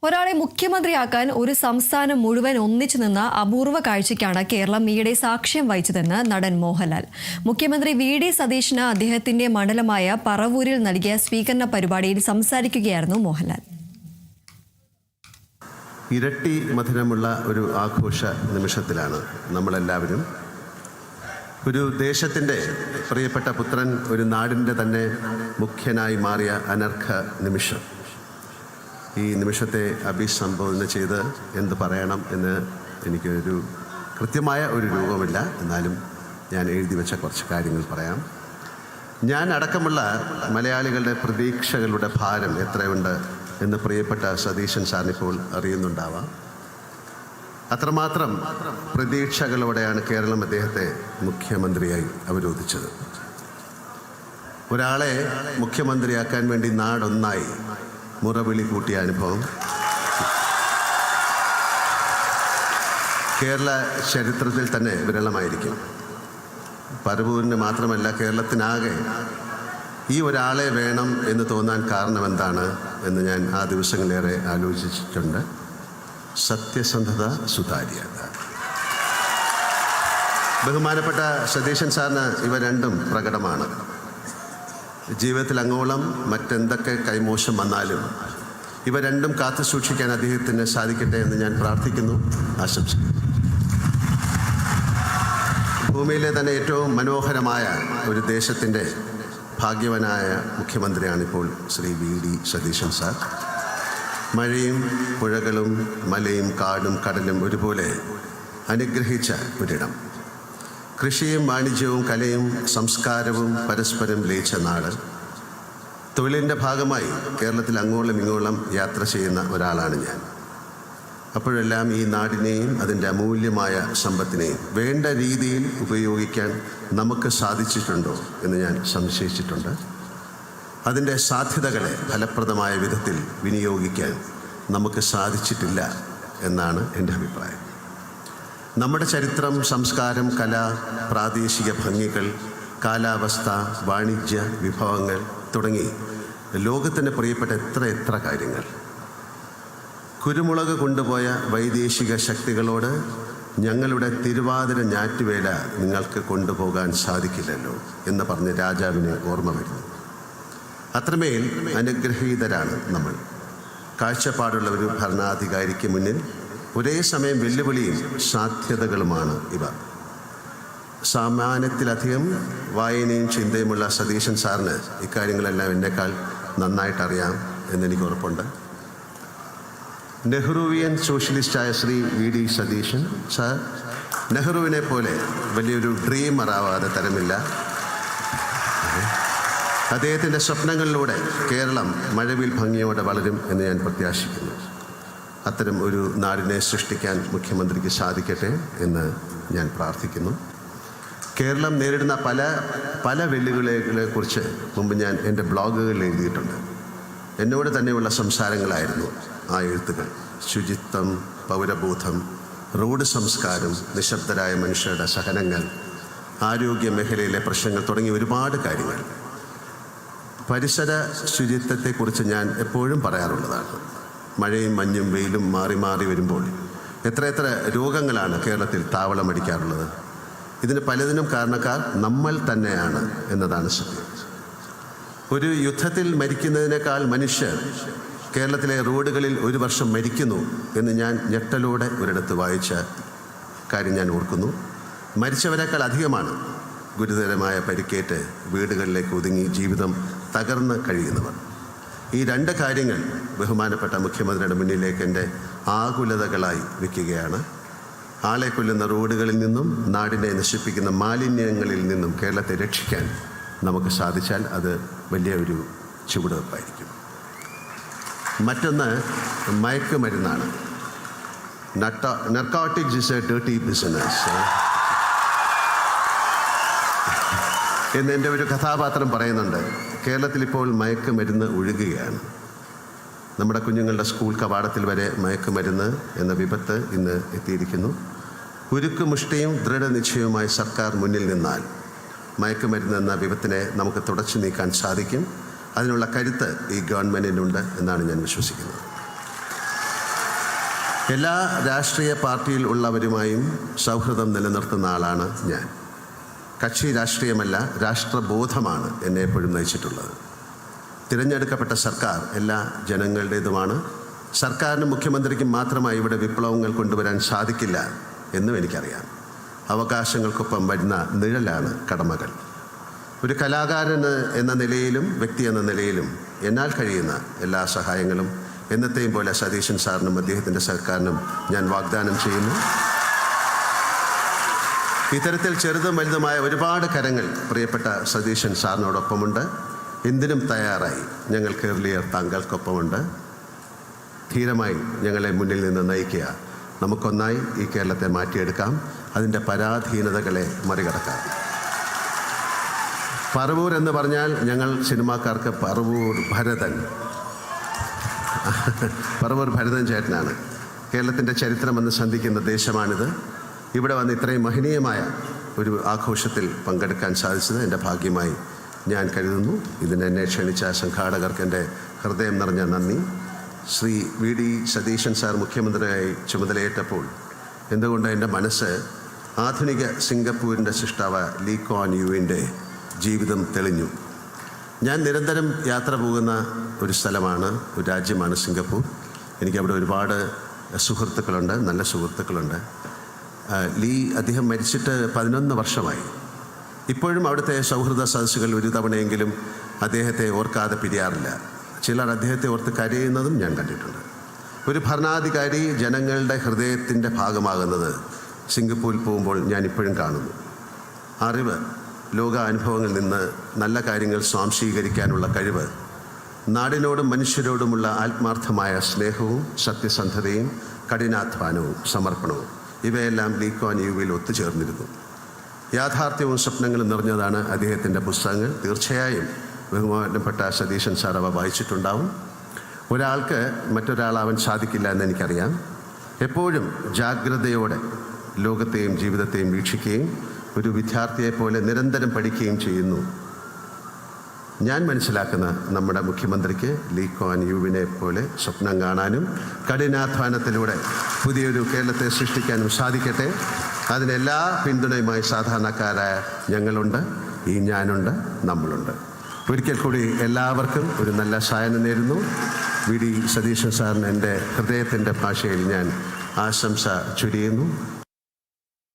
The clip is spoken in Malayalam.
ഒരാളെ മുഖ്യമന്ത്രിയാക്കാൻ ഒരു സംസ്ഥാനം മുഴുവൻ ഒന്നിച്ചു നിന്ന അപൂർവ കാഴ്ചയ്ക്കാണ് കേരളം ഈയിടെ സാക്ഷ്യം വഹിച്ചതെന്ന് നടൻ മോഹൻലാൽ. മുഖ്യമന്ത്രി വി.ഡി. സതീശന് അദ്ദേഹത്തിന്റെ മണ്ഡലമായ പറവൂരിൽ നൽകിയ സ്വീകരണ പരിപാടിയിൽ സംസാരിക്കുകയായിരുന്നു മോഹൻലാൽ. ഇരട്ടി മധുരമുള്ള ഒരു ആഘോഷ നിമിഷത്തിലാണ് നമ്മളെല്ലാവരും. ഒരു ദേശത്തിൻ്റെ പ്രിയപ്പെട്ട പുത്രൻ ഒരു നാടിൻ്റെ തന്നെ മുഖ്യനായി മാറിയ അനർഘ നിമിഷം. ഈ നിമിഷത്തെ അഭിസംബോധന ചെയ്ത് എന്ത് പറയണം എന്ന് എനിക്കൊരു കൃത്യമായ ഒരു രൂപമില്ല. എന്നാലും ഞാൻ എഴുതി വെച്ച കുറച്ച് കാര്യങ്ങൾ പറയാം. ഞാൻ അടക്കമുള്ള മലയാളികളുടെ പ്രതീക്ഷകളുടെ ഭാരം എത്രയുണ്ട് എന്ന് പ്രിയപ്പെട്ട സതീശൻ സാറിനിപ്പോൾ അറിയുന്നുണ്ടാവാം. അത്രമാത്രം പ്രതീക്ഷകളോടെയാണ് കേരളം അദ്ദേഹത്തെ മുഖ്യമന്ത്രിയായി അവരോധിച്ചത്. ഒരാളെ മുഖ്യമന്ത്രിയാക്കാൻ വേണ്ടി നാടൊന്നായി മുറവിളി കൂട്ടിയ അനുഭവം കേരള ചരിത്രത്തിൽ തന്നെ വിരളമായിരിക്കും. പറവൂരിന് മാത്രമല്ല, കേരളത്തിനാകെ ഈ ഒരാളെ വേണം എന്ന് തോന്നാൻ കാരണം എന്താണ് എന്ന് ഞാൻ ആ ദിവസങ്ങളേറെ ആലോചിച്ചിട്ടുണ്ട്. സത്യസന്ധത, സുതാര്യത. ബഹുമാനപ്പെട്ട സതീശൻ സാറിന് ഇവ രണ്ടും പ്രകടമാണ്. ജീവിതത്തിൽ അങ്ങോളം മറ്റെന്തൊക്കെ കൈമോശം വന്നാലും ഇവ രണ്ടും കാത്തു സൂക്ഷിക്കാൻ അദ്ദേഹത്തിന് സാധിക്കട്ടെ എന്ന് ഞാൻ പ്രാർത്ഥിക്കുന്നു, ആശംസിക്കുന്നു. ഭൂമിയിലെ തന്നെ ഏറ്റവും മനോഹരമായ ഒരു ദേശത്തിൻ്റെ ഭാഗ്യവാനായ മുഖ്യമന്ത്രിയാണിപ്പോൾ ശ്രീ വി.ഡി. സതീശൻ സാർ. മഴയും പുഴകളും മലയും കാടും കടലും ഒരുപോലെ അനുഗ്രഹിച്ച ഒരിടം. കൃഷിയും വാണിജ്യവും കലയും സംസ്കാരവും പരസ്പരം ലയിച്ച നാട്. തൊഴിലിൻ്റെ ഭാഗമായി കേരളത്തിൽ അങ്ങോളം ഇങ്ങോളം യാത്ര ചെയ്യുന്ന ഒരാളാണ് ഞാൻ. അപ്പോഴെല്ലാം ഈ നാടിനെയും അതിൻ്റെ അമൂല്യമായ സമ്പത്തിനെയും വേണ്ട രീതിയിൽ ഉപയോഗിക്കാൻ നമുക്ക് സാധിച്ചിട്ടുണ്ടോ എന്ന് ഞാൻ സംശയിച്ചിട്ടുണ്ട്. അതിൻ്റെ സാധ്യതകളെ ഫലപ്രദമായ വിധത്തിൽ വിനിയോഗിക്കാൻ നമുക്ക് സാധിച്ചിട്ടില്ല എന്നാണ് എൻ്റെ അഭിപ്രായം. നമ്മുടെ ചരിത്രം, സംസ്കാരം, കല, പ്രാദേശിക ഭംഗികൾ, കാലാവസ്ഥ, വാണിജ്യ വിഭവങ്ങൾ തുടങ്ങി ലോകത്തിന് പ്രിയപ്പെട്ട എത്ര കാര്യങ്ങൾ. കുരുമുളക് കൊണ്ടുപോയ വൈദേശിക ശക്തികളോട് ഞങ്ങളുടെ തിരുവാതിര ഞാറ്റുവേല നിങ്ങൾക്ക് കൊണ്ടുപോകാൻ സാധിക്കില്ലല്ലോ എന്ന് പറഞ്ഞ് രാജാവിനെ ഓർമ്മ വരുന്നു. അത്രമേൽ അനുഗ്രഹീതരാണ് നമ്മൾ. കാഴ്ചപ്പാടുള്ള ഒരു ഭരണാധികാരിക്ക് മുന്നിൽ ഒരേ സമയം വെല്ലുവിളിയും സാധ്യതകളുമാണ് ഇവ. സാമാന്യത്തിലധികം വായനയും ചിന്തയുമുള്ള സതീശൻ സാറിന് ഇക്കാര്യങ്ങളെല്ലാം എന്നെക്കാൾ നന്നായിട്ടറിയാം എന്നെനിക്ക് ഉറപ്പുണ്ട്. നെഹ്റുവിയൻ സോഷ്യലിസ്റ്റായ ശ്രീ വി.ഡി. സതീശൻ സാർ നെഹ്റുവിനെ പോലെ വലിയൊരു ഡ്രീമറാവാതെ തരമില്ല. അദ്ദേഹത്തിൻ്റെ സ്വപ്നങ്ങളിലൂടെ കേരളം മഴവിൽ ഭംഗിയോടെ വളരും എന്ന് ഞാൻ പ്രത്യാശിക്കുന്നു. അത്തരം ഒരു നാടിനെ സൃഷ്ടിക്കാൻ മുഖ്യമന്ത്രിക്ക് സാധിക്കട്ടെ എന്ന് ഞാൻ പ്രാർത്ഥിക്കുന്നു. കേരളം നേരിടുന്ന പല വെല്ലുവിളികളെക്കുറിച്ച് മുമ്പ് ഞാൻ എൻ്റെ ബ്ലോഗുകളിൽ എഴുതിയിട്ടുണ്ട്. എന്നോട് തന്നെയുള്ള സംസാരങ്ങളായിരുന്നു ആ എഴുത്തുകൾ. ശുചിത്വം, പൗരബോധം, റോഡ് സംസ്കാരം, നിശബ്ദരായ മനുഷ്യരുടെ സഹനങ്ങൾ, ആരോഗ്യ മേഖലയിലെ പ്രശ്നങ്ങൾ തുടങ്ങി ഒരുപാട് കാര്യങ്ങൾ. പരിസര ശുചിത്വത്തെക്കുറിച്ച് ഞാൻ എപ്പോഴും പറയാറുള്ളതാണ്. മഴയും മഞ്ഞും വെയിലും മാറി മാറി വരുമ്പോൾ എത്ര രോഗങ്ങളാണ് കേരളത്തിൽ താവളമടിക്കാറുള്ളത്. ഇതിന് പലതിനും കാരണക്കാർ നമ്മൾ തന്നെയാണ് എന്നതാണ് സത്യം. ഒരു യുദ്ധത്തിൽ മരിക്കുന്നതിനേക്കാൾ മനുഷ്യർ കേരളത്തിലെ റോഡുകളിൽ ഒരു വർഷം മരിക്കുന്നു എന്ന് ഞാൻ ഞെട്ടലോടെ ഒരിടത്ത് വായിച്ച കാര്യം ഞാൻ ഓർക്കുന്നു. മരിച്ചവരെക്കാൾ അധികമാണ് ഗുരുതരമായ പരിക്കേറ്റ് വീടുകളിലേക്ക് ഒതുങ്ങി ജീവിതം തകർന്ന് കഴിയുന്നവർ. ഈ രണ്ട് കാര്യങ്ങൾ ബഹുമാനപ്പെട്ട മുഖ്യമന്ത്രിയുടെ മുന്നിലേക്ക് എൻ്റെ ആകുലതകളായി വയ്ക്കുകയാണ്. ആളെ കൊല്ലുന്ന റോഡുകളിൽ നിന്നും നാടിനെ നശിപ്പിക്കുന്ന മാലിന്യങ്ങളിൽ നിന്നും കേരളത്തെ രക്ഷിക്കാൻ നമുക്ക് സാധിച്ചാൽ അത് വലിയ ഒരു ചുവടുവെപ്പായിരിക്കും. മറ്റൊന്ന് മയക്കുമരുന്നാണ്. Narcotics is a dirty business എന്ന് എൻ്റെ ഒരു കഥാപാത്രം പറയുന്നുണ്ട്. കേരളത്തിൽ ഇപ്പോൾ മയക്കുമരുന്ന് ഒഴുകുകയാണ്. നമ്മുടെ കുഞ്ഞുങ്ങളുടെ സ്കൂൾ കവാടത്തിൽ വരെ മയക്കുമരുന്ന് എന്ന വിപത്ത് ഇന്ന് എത്തിയിരിക്കുന്നു. ഉരുക്കുമുഷ്ടിയും ദൃഢനിശ്ചയവുമായി സർക്കാർ മുന്നിൽ നിന്നാൽ മയക്കുമരുന്ന് എന്ന വിപത്തിനെ നമുക്ക് തുടച്ചു നീക്കാൻ സാധിക്കും. അതിനുള്ള കരുത്ത് ഈ ഗവൺമെൻറ്റിനുണ്ട് എന്നാണ് ഞാൻ വിശ്വസിക്കുന്നത്. എല്ലാ രാഷ്ട്രീയ പാർട്ടിയിൽ ഉള്ളവരുമായും സൗഹൃദം നിലനിർത്തുന്ന ആളാണ് ഞാൻ. കക്ഷി രാഷ്ട്രീയമല്ല, രാഷ്ട്രബോധമാണ് എന്നെ എപ്പോഴും നയിച്ചിട്ടുള്ളത്. തിരഞ്ഞെടുക്കപ്പെട്ട സർക്കാർ എല്ലാ ജനങ്ങളുടേതുമാണ്. സർക്കാരിനും മുഖ്യമന്ത്രിക്കും മാത്രമായി ഇവിടെ വിപ്ലവങ്ങൾ കൊണ്ടുവരാൻ സാധിക്കില്ല എന്നും എനിക്കറിയാം. അവകാശങ്ങൾക്കൊപ്പം വരുന്ന നിഴലാണ് കടമകൾ. ഒരു കലാകാരൻ എന്ന നിലയിലും വ്യക്തി എന്ന നിലയിലും എന്നാൽ കഴിയുന്ന എല്ലാ സഹായങ്ങളും എന്നത്തെയും പോലെ സതീശൻ സാറിനും അദ്ദേഹത്തിൻ്റെ സർക്കാരിനും ഞാൻ വാഗ്ദാനം ചെയ്യുന്നു. ഇത്തരത്തിൽ ചെറുതും വലുതുമായ ഒരുപാട് കരങ്ങൾ പ്രിയപ്പെട്ട സതീശൻ സാറിനോടൊപ്പമുണ്ട്. എന്തിനും തയ്യാറായി ഞങ്ങൾ കേരളീയർ താങ്കൾക്കൊപ്പമുണ്ട്. ധീരമായി ഞങ്ങളെ മുന്നിൽ നിന്ന് നയിക്കുക. നമുക്കൊന്നായി ഈ കേരളത്തെ മാറ്റിയെടുക്കാം, അതിൻ്റെ പരാധീനതകളെ മറികടക്കാം. പറവൂർ എന്ന് പറഞ്ഞാൽ ഞങ്ങൾ സിനിമാക്കാർക്ക് പറവൂർ ഭരതൻ ചേട്ടനാണ്. കേരളത്തിൻ്റെ ചരിത്രമെന്ന് സന്ധിക്കുന്ന ദേശമാണിത്. ഇവിടെ വന്ന് ഇത്രയും മഹനീയമായ ഒരു ആഘോഷത്തിൽ പങ്കെടുക്കാൻ സാധിച്ചത് എൻ്റെ ഭാഗ്യമായി ഞാൻ കരുതുന്നു. എന്നെ ക്ഷണിച്ച സംഘാടകർക്ക് എൻ്റെ ഹൃദയം നിറഞ്ഞ നന്ദി. ശ്രീ VD സതീശൻ സാർ മുഖ്യമന്ത്രിയായി ചുമതലയേറ്റപ്പോൾ എന്തുകൊണ്ട് എൻ്റെ മനസ്സ് ആധുനിക സിംഗപ്പൂരിൻ്റെ സൃഷ്ടാവ് ലീ ക്വാൻ യുവിൻ്റെ ജീവിതം തെളിഞ്ഞു. ഞാൻ നിരന്തരം യാത്ര പോകുന്ന ഒരു സ്ഥലമാണ്, ഒരു രാജ്യമാണ് സിംഗപ്പൂർ. എനിക്കവിടെ ഒരുപാട് സുഹൃത്തുക്കളുണ്ട്, നല്ല സുഹൃത്തുക്കളുണ്ട്. അദ്ദേഹം മരിച്ചിട്ട് 11 വർഷമായി. ഇപ്പോഴും അവിടുത്തെ സൗഹൃദ സദസ്സുകൾ ഒരു തവണയെങ്കിലും അദ്ദേഹത്തെ ഓർക്കാതെ പിരിയാറില്ല. ചിലർ അദ്ദേഹത്തെ ഓർത്ത് കരയുന്നതും ഞാൻ കണ്ടിട്ടുണ്ട്. ഒരു ഭരണാധികാരി ജനങ്ങളുടെ ഹൃദയത്തിൻ്റെ ഭാഗമാകുന്നത് സിംഗപ്പൂരിൽ പോകുമ്പോൾ ഞാൻ ഇപ്പോഴും കാണുന്നു. അറിവ്, ലോകാനുഭവങ്ങളിൽ നിന്ന് നല്ല കാര്യങ്ങൾ സ്വാംശീകരിക്കാനുള്ള കഴിവ്, നാടിനോടും മനുഷ്യരോടുമുള്ള ആത്മാർത്ഥമായ സ്നേഹവും സത്യസന്ധതയും കഠിനാധ്വാനവും സമർപ്പണവും ഇവയെല്ലാം ലീ ക്വാൻ യുവിൽ ഒത്തുചേർന്നിരുന്നു. യാഥാർത്ഥ്യവും സ്വപ്നങ്ങളും നിറഞ്ഞതാണ് അദ്ദേഹത്തിൻ്റെ പുസ്തകങ്ങൾ. തീർച്ചയായും ബഹുമാനപ്പെട്ട സതീശൻ സാർ അവ വായിച്ചിട്ടുണ്ടാവും. ഒരാൾക്ക് മറ്റൊരാളാവാൻ സാധിക്കില്ല എന്ന് എനിക്കറിയാം. എപ്പോഴും ജാഗ്രതയോടെ ലോകത്തെയും ജീവിതത്തെയും വീക്ഷിക്കുകയും ഒരു വിദ്യാർത്ഥിയെപ്പോലെ നിരന്തരം പഠിക്കുകയും ചെയ്യുന്നു. ഞാൻ മനസ്സിലാക്കുന്ന നമ്മുടെ മുഖ്യമന്ത്രിക്ക് ലീ ക്വാൻ യുവിനെ പോലെ സ്വപ്നം കാണാനും കഠിനാധ്വാനത്തിലൂടെ പുതിയൊരു കേരളത്തെ സൃഷ്ടിക്കാനും സാധിക്കട്ടെ. അതിനെല്ലാ പിന്തുണയുമായി സാധാരണക്കാരായ ഞങ്ങളുണ്ട്, ഈ ഞാനുണ്ട്, നമ്മളുണ്ട്. ഒരിക്കൽ കൂടി എല്ലാവർക്കും ഒരു നല്ല സായനം നേരുന്നു. VD സതീശൻ സാറിന് എൻ്റെ ഹൃദയത്തിൻ്റെ ഭാഷയിൽ ഞാൻ ആശംസ ചൊരിയുന്നു.